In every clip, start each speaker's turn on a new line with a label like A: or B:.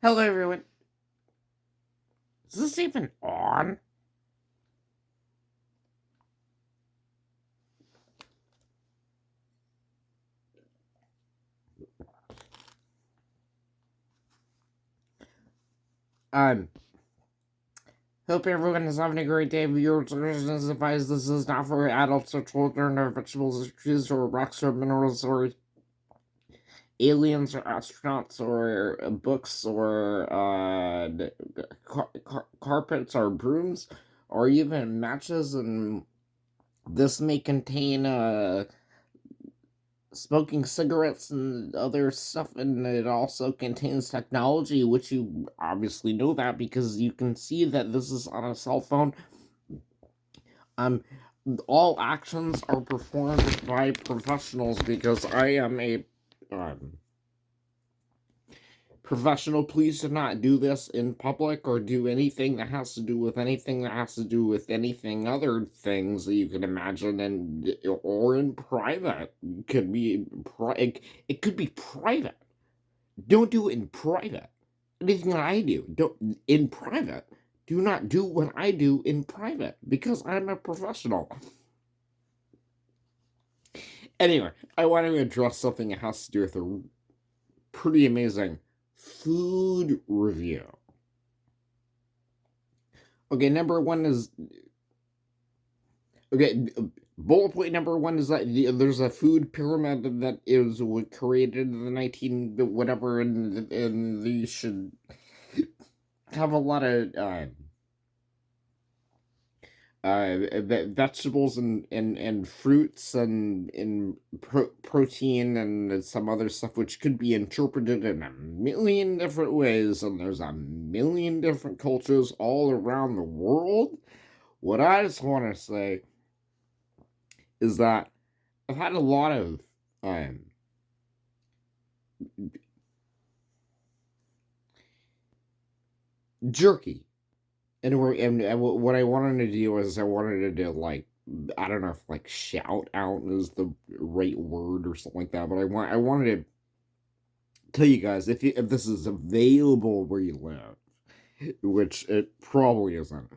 A: Hello, everyone. Is this even on? Um, Hope everyone is having a great day. Viewers advise this is not for adults or children or vegetables or trees or rocks or minerals or aliens or astronauts or books or carpets or brooms or even matches, and this may contain smoking cigarettes and other stuff, and it also contains technology, which you obviously know that because you can see that this is on a cell phone. um all actions are performed by professionals because I am a um, professional. Please do not do this in public or do anything that has to do with anything that has to do with anything other things that you can imagine, and or in private. It could be it could be private. Don't do it in private. Anything that I do, don't in private. Do not do what I do in private because I'm a professional. Anyway, I want to address something that has to do with a pretty amazing food review. Okay, number one is okay. Bullet point number one is that there's a food pyramid that is created in the 19 whatever, and these should have a lot of vegetables and fruits and protein and some other stuff, which could be interpreted in a million different ways, and there's a million different cultures all around the world. What I just want to say is that I've had a lot of jerky, and what I wanted to do is I wanted to do, like, I don't know if like shout out is the right word or something like that, but I wanted to tell you guys if this is available where you live, which it probably isn't.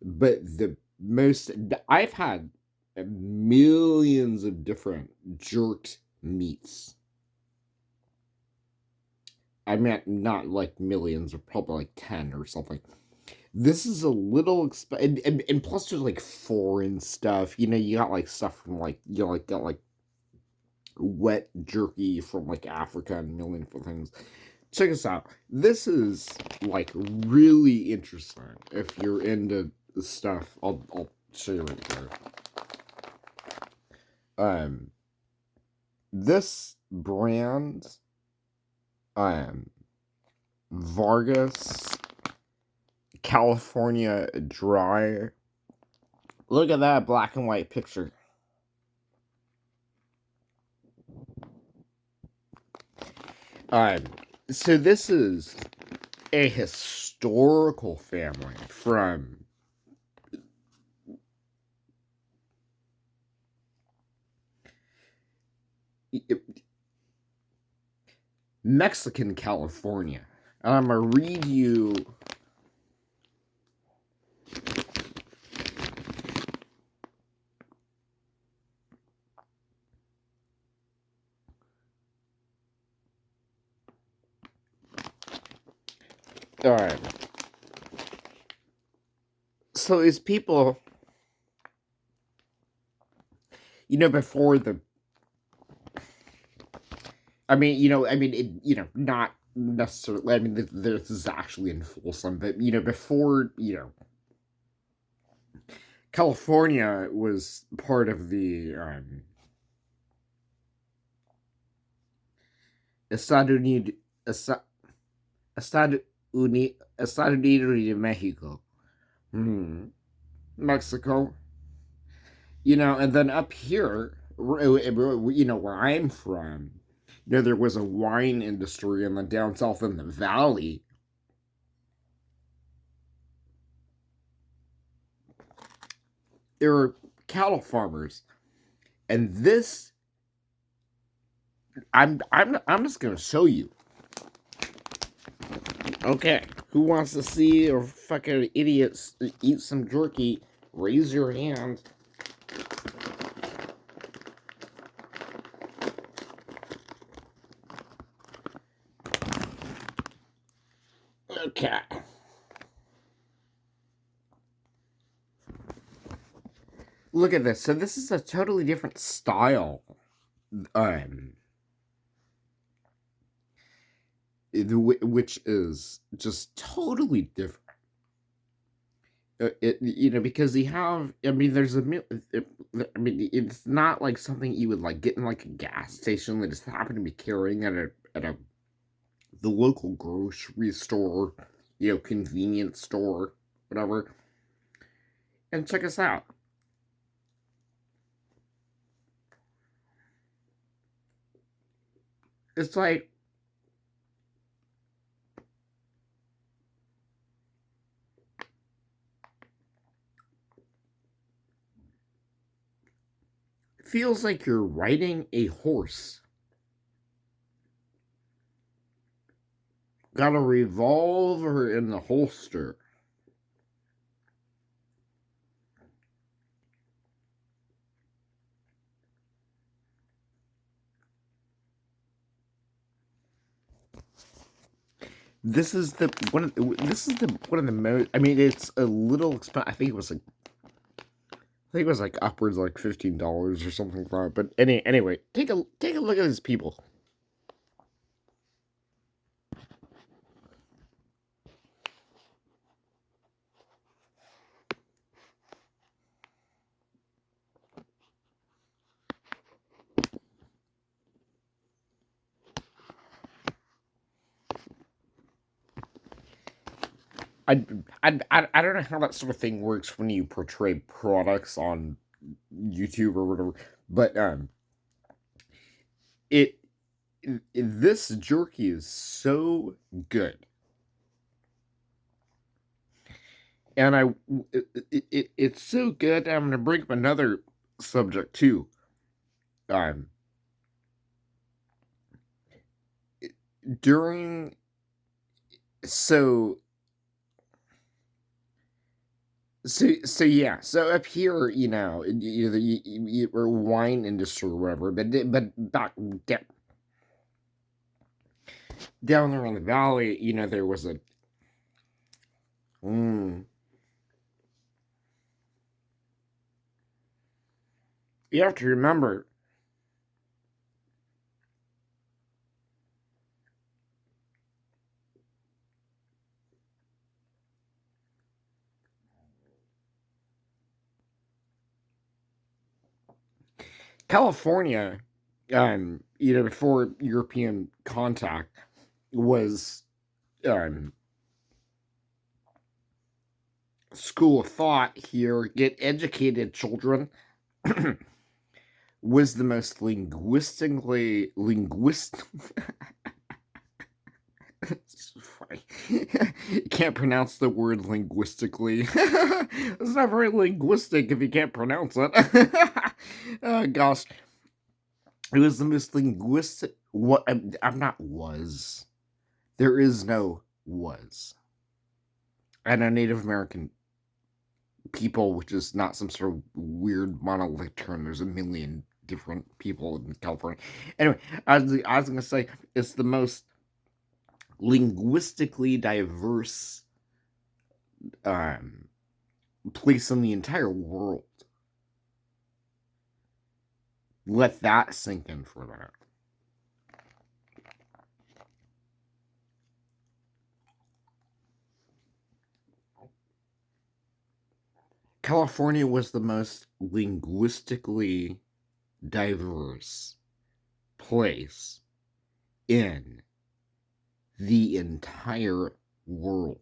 A: But the most I've had millions of different jerked meats. I meant not like millions, or probably like 10 or something. This is a little and plus there's like foreign stuff. You got like stuff from like got like wet jerky from like Africa and a million different things. Check this out. This is like really interesting if you're into the stuff. I'll show you right there. Um, this brand, um, Vargas California Dry. Look at that black and white picture. Um, so this is a historical family from Mexican California. And I'm gonna read you. All right. So these people, before the, not necessarily. I mean, this is actually in Folsom, but before, California was part of the Estado Unido, Estado Unido de Mexico, Mexico. And then up here, where I'm from, there was a wine industry, and then down south in the valley, there were cattle farmers, and this, I'm just gonna show you. Okay, who wants to see a fucking idiots eat some jerky? Raise your hand. Okay. Look at this. So this is a totally different style. Um, which is just totally different. Because you have, I mean, I mean, it's not like something you would like get in like a gas station. They just happen to be carrying at the local grocery store, convenience store, whatever. And check us out. It's like feels like you're riding a horse. Got a revolver in the holster. This is the one. This is the one of the most. I mean, it's a little expensive. I think it was like upwards like $15 or something like that. But anyway, take a look at these people. I don't know how that sort of thing works when you portray products on YouTube or whatever, but it this jerky is so good, and it's so good. I'm gonna bring up another subject too. Um, during so so yeah, so up here, or wine industry or whatever, but back down there in the valley, there was a mm, you have to remember California, before European contact was um school of thought here, get educated children, was the most linguist it's funny. You can't pronounce the word linguistically. It's not very linguistic if you can't pronounce it. Oh gosh. It was the most linguistic. What I'm not was. There is no was. And a Native American people, which is not some sort of weird monolithic term. There's a million different people in California. Anyway, I was gonna say it's the most linguistically diverse um, place in the entire world. Let that sink in for a minute. California was the most linguistically diverse place in the entire world.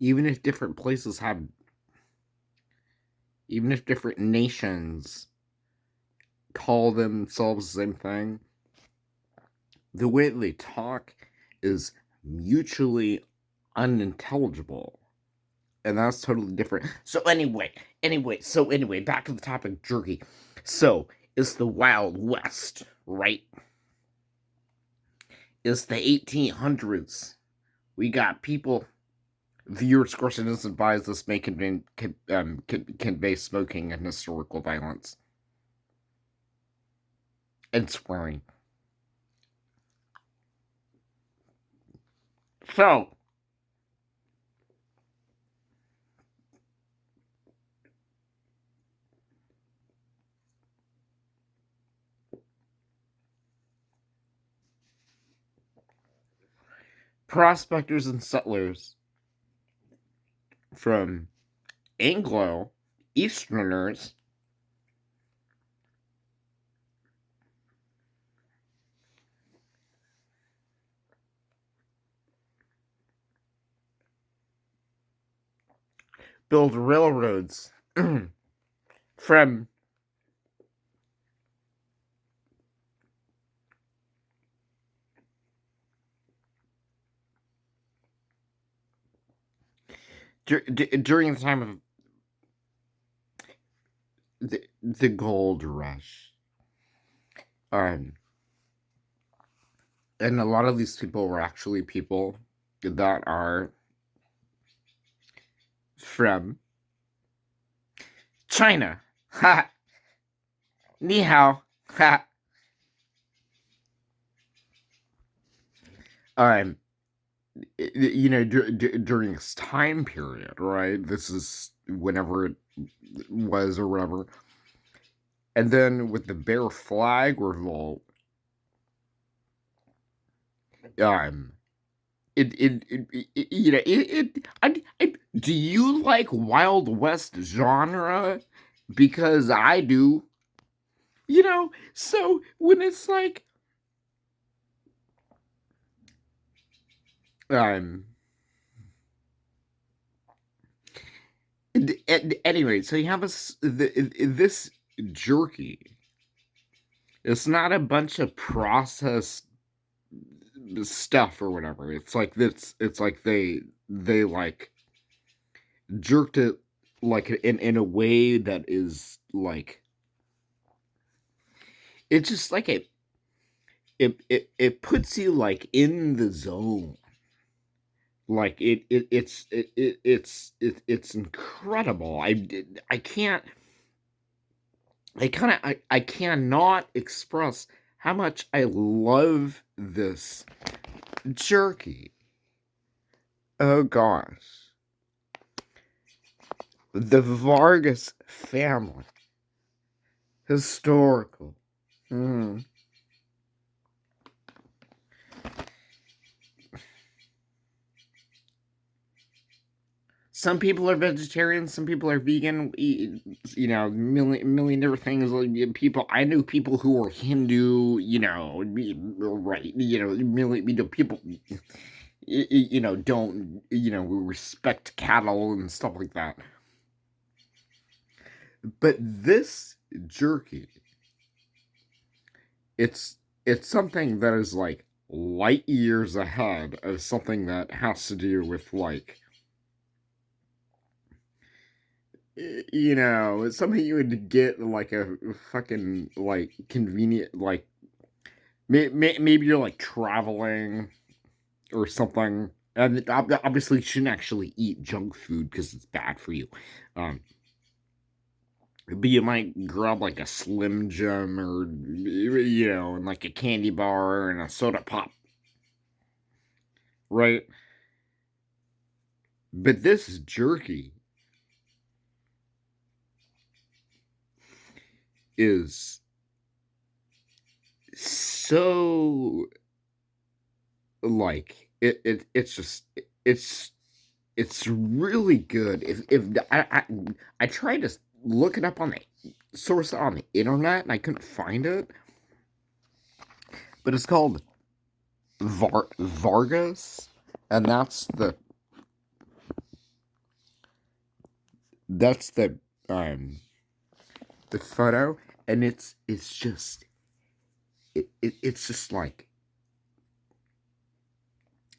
A: Even if different places have, even if different nations call themselves the same thing, the way they talk is mutually unintelligible. and that's totally different. So anyway, back to the topic jerky. So it's the Wild West, right? It's the 1800s. We got people. Viewers' question is advised this may convey smoking and historical violence and swearing. So, prospectors and settlers from Anglo Easterners build railroads from during the time of the gold rush. Um, and a lot of these people were actually people that are from China. Ha! Ni hao. Ha! Um, during this time period, right? This is whenever it was or whatever. And then with the Bear Flag Revolt, um, do you like Wild West genre? Because I do. So when it's like, um, anyway, so you have this jerky. It's not a bunch of processed stuff or whatever. It's like this. It's like they like jerked it like in a way that is like it's just like it puts you like in the zone. Like it's incredible. I can't I cannot express how much I love this jerky. Oh gosh. The Vargas family. Historical. Mm. Some people are vegetarian, some people are vegan. Million different things. Like, people, I knew people who were Hindu. Right? People. Don't respect cattle and stuff like that. But this jerky, it's something that is like light years ahead of something that has to do with like it's something you would get like a fucking like convenient like maybe you're like traveling or something, and obviously you shouldn't actually eat junk food because it's bad for you. um but you might grab like a Slim Jim or and like a candy bar and a soda pop, right? But this jerky is so like it's just it's it's really good. If I tried to look it up on the source on the internet and I couldn't find it, but it's called Vargas, and that's the photo, and it's just like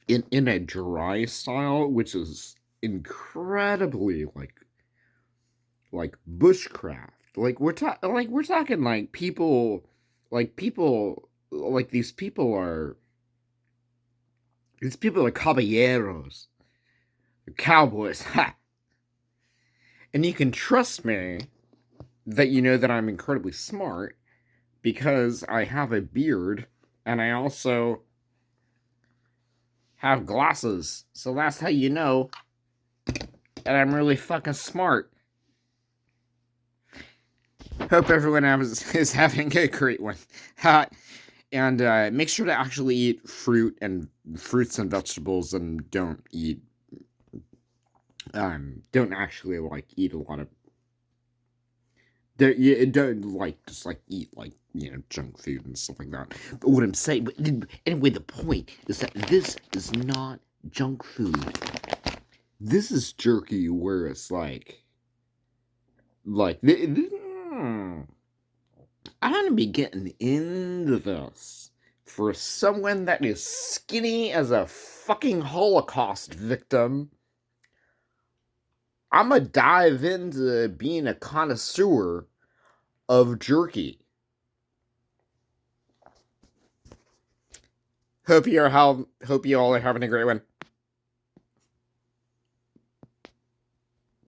A: in a dry style, which is incredibly like bushcraft. We're talking like these people are caballeros, cowboys. Ha! And you can trust me that you know that I'm incredibly smart because I have a beard and I also have glasses. So that's how you know that I'm really fucking smart. Hope everyone is having a great one. And make sure to actually eat fruits and vegetables, and don't actually like eat a lot of. Don't like just like eat like junk food and stuff like that. But what I'm saying, but anyway, the point is that this is not junk food. This is jerky, where it's like I'm gonna be getting into this for someone that is skinny as a fucking Holocaust victim. I'm gonna dive into being a connoisseur of jerky. Hope you all are having a great one.